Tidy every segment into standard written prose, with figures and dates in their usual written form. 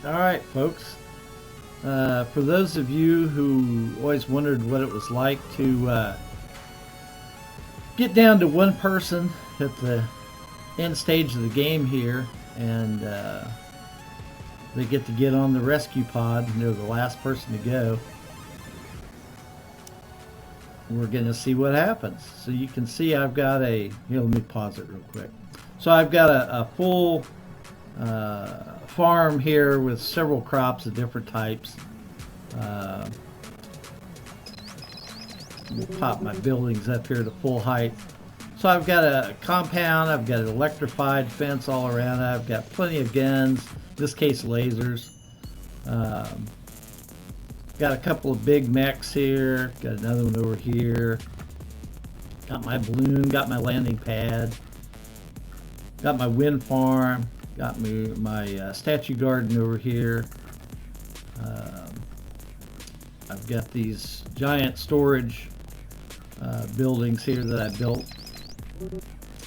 Alright, folks. For those of you who always wondered what it was like to get down to one person at the end stage of the game here, and they get to get on the rescue pod and they're the last person to go, we're going to see what happens. So you can see I've got here, let me pause it real quick. So I've got a full farm here with several crops of different types. We'll pop my buildings up here to full height. So I've got a compound, I've got an electrified fence all around it, I've got plenty of guns, in this case lasers. Got a couple of big mechs here, got another one over here. Got my balloon, got my landing pad. Got my wind farm, got my statue garden over here. I've got these giant storage buildings here that I built,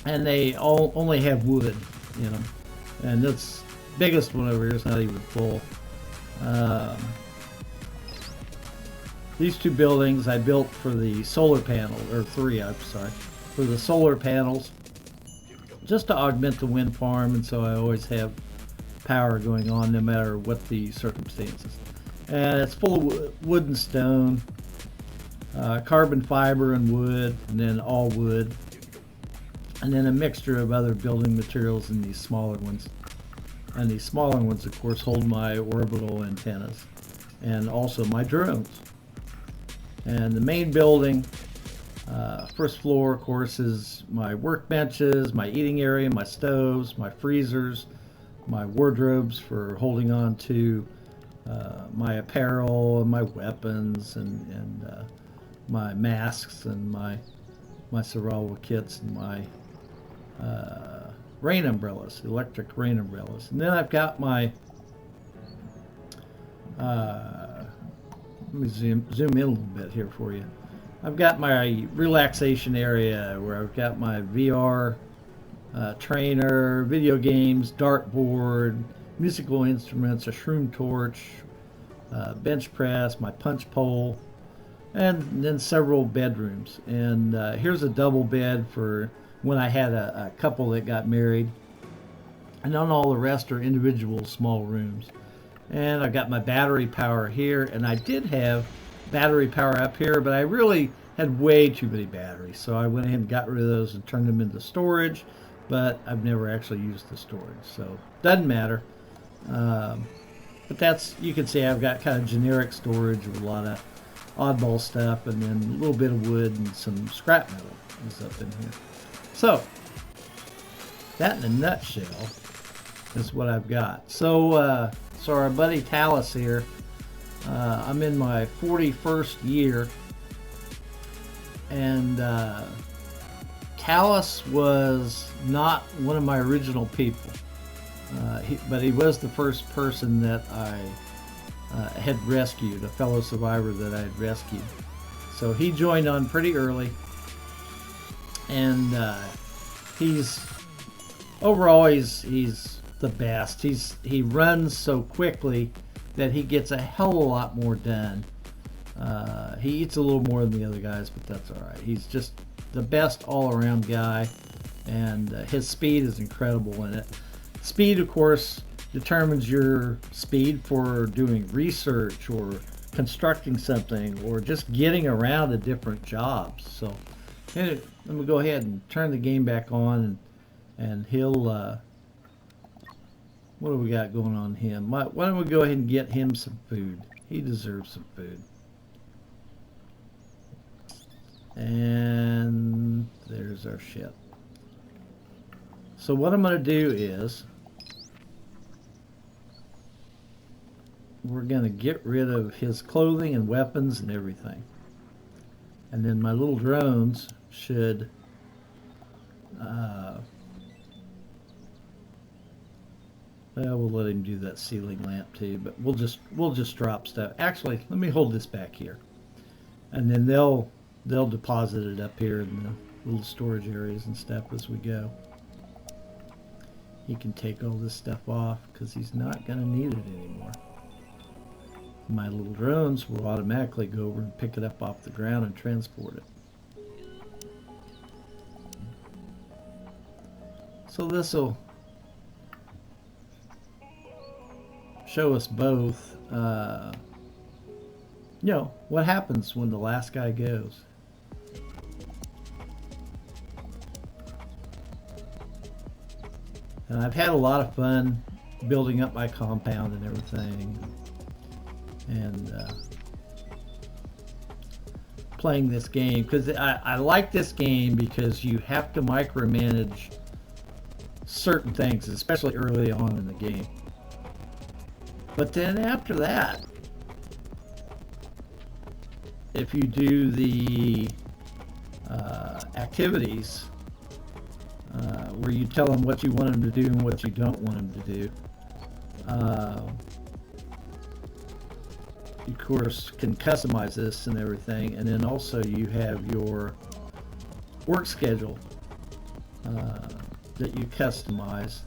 and they all only have wood in them. And this biggest one over here is not even full. These two buildings I built for the solar panel, or three, I'm sorry, for the solar panels, just to augment the wind farm, and so I always have power going on no matter what the circumstances. And it's full of wood and stone, carbon fiber and wood, and then all wood, and then a mixture of other building materials in these smaller ones. And these smaller ones, of course, hold my orbital antennas and also my drones. And the main building, first floor, of course, is my workbenches, my eating area, my stoves, my freezers, my wardrobes for holding on to my apparel and my weapons, and my masks and my survival kits and my rain umbrellas, electric rain umbrellas. And then I've got my let me zoom in a little bit here for you. I've got my relaxation area where I've got my VR trainer, video games, dartboard, musical instruments, a shroom torch, bench press, my punch pole, and then several bedrooms. And here's a double bed for when I had a couple that got married. And then all the rest are individual small rooms. And I've got my battery power here, and I did have battery power up here, but I really had way too many batteries, so I went ahead and got rid of those and turned them into storage, but I've never actually used the storage, so doesn't matter. But that's, you can see I've got kind of generic storage with a lot of oddball stuff, and then a little bit of wood and some scrap metal is up in here. So that in a nutshell is what I've got. So our buddy Talus here, I'm in my 41st year, and Talus was not one of my original people, but he was the first person that I had rescued, a fellow survivor that I had rescued. So he joined on pretty early, and he's the best. He runs so quickly that he gets a hell of a lot more done. He eats a little more than the other guys, but that's all right. He's just the best all-around guy, and his speed is incredible in it. Speed, of course, determines your speed for doing research or constructing something or just getting around to different jobs. So let me go ahead and turn the game back on, and he'll what do we got going on him? Why don't we go ahead and get him some food? He deserves some food. And there's our ship. So what I'm going to do is we're going to get rid of his clothing and weapons and everything. And then my little drones should well, we'll let him do that ceiling lamp too, but we'll just drop stuff. Actually, let me hold this back here, and then they'll deposit it up here in the little storage areas and stuff as we go. He can take all this stuff off because he's not going to need it anymore. My little drones will automatically go over and pick it up off the ground and transport it. So this will show us both, you know, what happens when the last guy goes. And I've had a lot of fun building up my compound and everything, and playing this game, because I like this game because you have to micromanage certain things, especially early on in the game. But then after that, if you do the activities where you tell them what you want them to do and what you don't want them to do, you of course can customize this and everything, and then also you have your work schedule that you customize.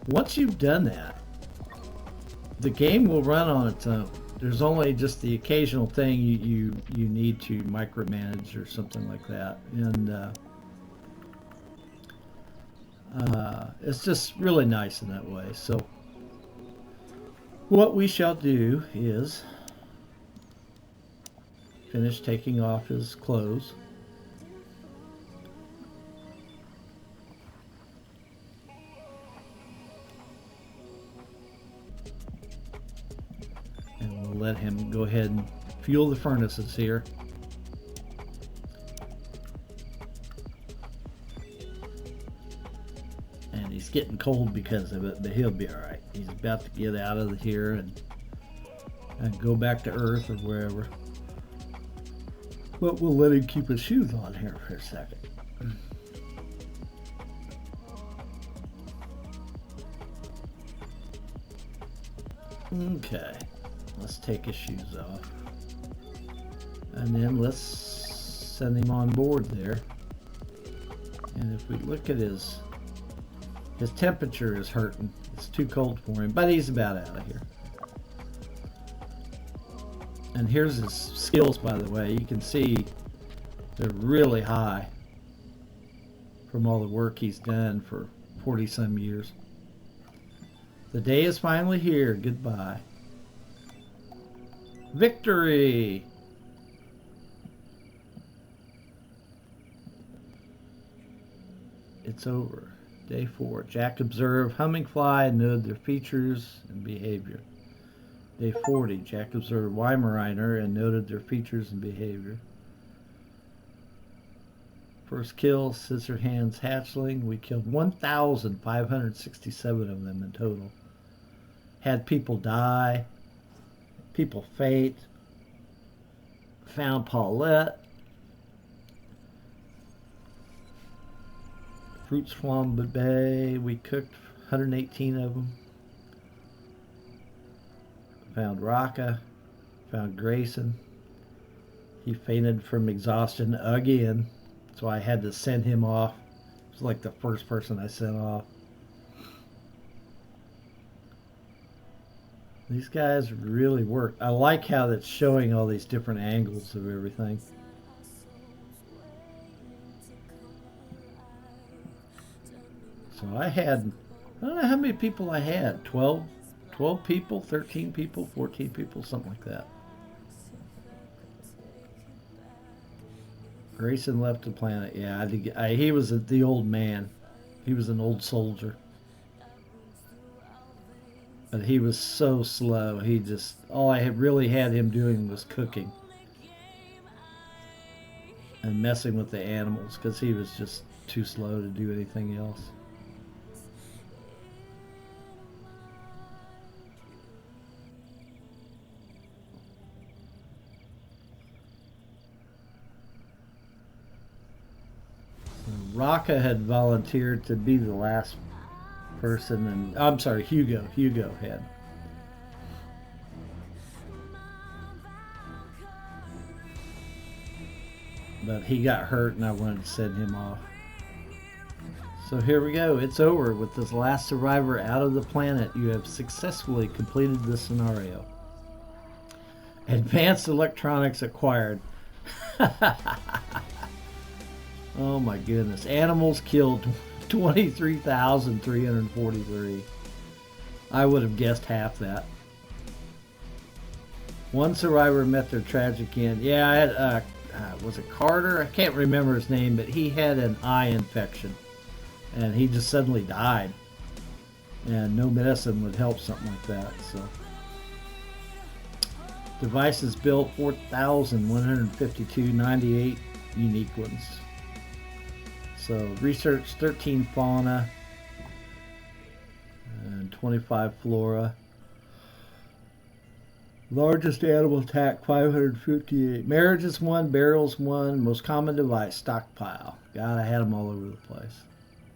Once you've done that, the game will run on its own. There's only just the occasional thing you need to micromanage or something like that, and it's just really nice in that way. So what we shall do is finish taking off his clothes. And we'll let him go ahead and fuel the furnaces here. And he's getting cold because of it, but he'll be all right. He's about to get out of here and go back to Earth or wherever. But we'll let him keep his shoes on here for a second. Okay, let's take his shoes off. And then let's send him on board there. And if we look at his temperature is hurting. It's too cold for him, but he's about out of here. And here's his skills, by the way. You can see they're really high from all the work he's done for 40 some years. The day is finally here. Goodbye. Victory! It's over. Day 4. Jack observed hummingfly and noted their features and behavior. Day 40. Jack observed Weimaraner and noted their features and behavior. First kill, Scissorhands hatchling. We killed 1,567 of them in total. Had people die. People fate. Found Paulette. Fruits flambe. We cooked 118 of them. Found Raka. Found Grayson. He fainted from exhaustion again, so I had to send him off. It was like the first person I sent off. These guys really work. I like how that's showing all these different angles of everything. So I don't know how many people I had. 12 people, 13 people, 14 people, something like that. Grayson left the planet. Yeah, he was the old man. He was an old soldier. But he was so slow. All I really had him doing was cooking. And messing with the animals, because he was just too slow to do anything else. Raka had volunteered to be the last person, and I'm sorry, Hugo had. But he got hurt and I wanted to send him off. So here we go. It's over. With this last survivor out of the planet, you have successfully completed the scenario. Advanced electronics acquired. Oh my goodness. Animals killed 23,343. I would have guessed half that. One survivor met their tragic end. Yeah, I had, was it Carter? I can't remember his name, but he had an eye infection. And he just suddenly died. And no medicine would help something like that, so. Devices built 4,152, 98 unique ones. So research 13 fauna and 25 flora. Largest animal attack 558. Marriages 1, burials 1. Most common device stockpile. God, I had them all over the place.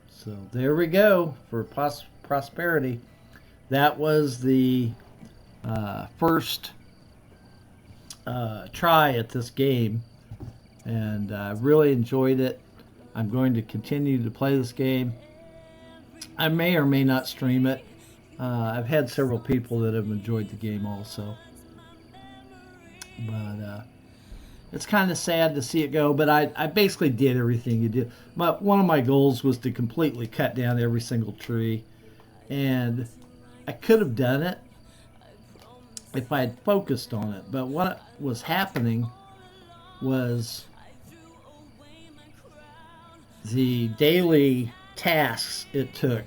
So there we go for prosperity. That was the first try at this game, and I really enjoyed it. I'm going to continue to play this game. I may or may not stream it. I've had several people that have enjoyed the game also, but it's kind of sad to see it go. But I basically did everything you did. One of my goals was to completely cut down every single tree, and I could have done it if I had focused on it. But what was happening was the daily tasks it took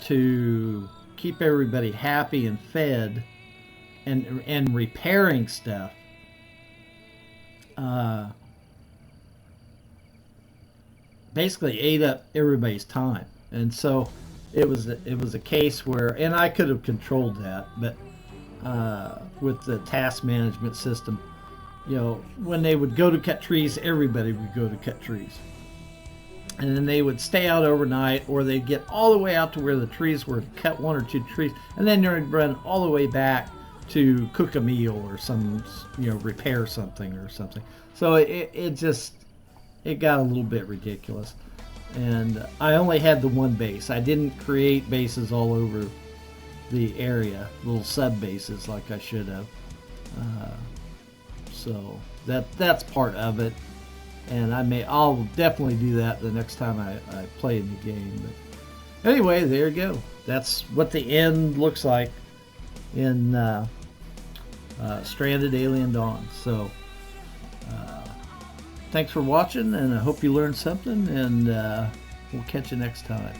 to keep everybody happy and fed and repairing stuff basically ate up everybody's time. And so it was a case where, and I could have controlled that, but with the task management system, you know, when they would go to cut trees, everybody would go to cut trees. And then they would stay out overnight, or they'd get all the way out to where the trees were, cut 1 or 2 trees, and then they'd run all the way back to cook a meal or some, you know, repair something or something. So it got a little bit ridiculous. And I only had the one base. I didn't create bases all over the area, little sub bases like I should have. So that's part of it. And I'll definitely do that the next time I play in the game. But anyway, there you go. That's what the end looks like in Stranded Alien Dawn. So thanks for watching, and I hope you learned something, and we'll catch you next time.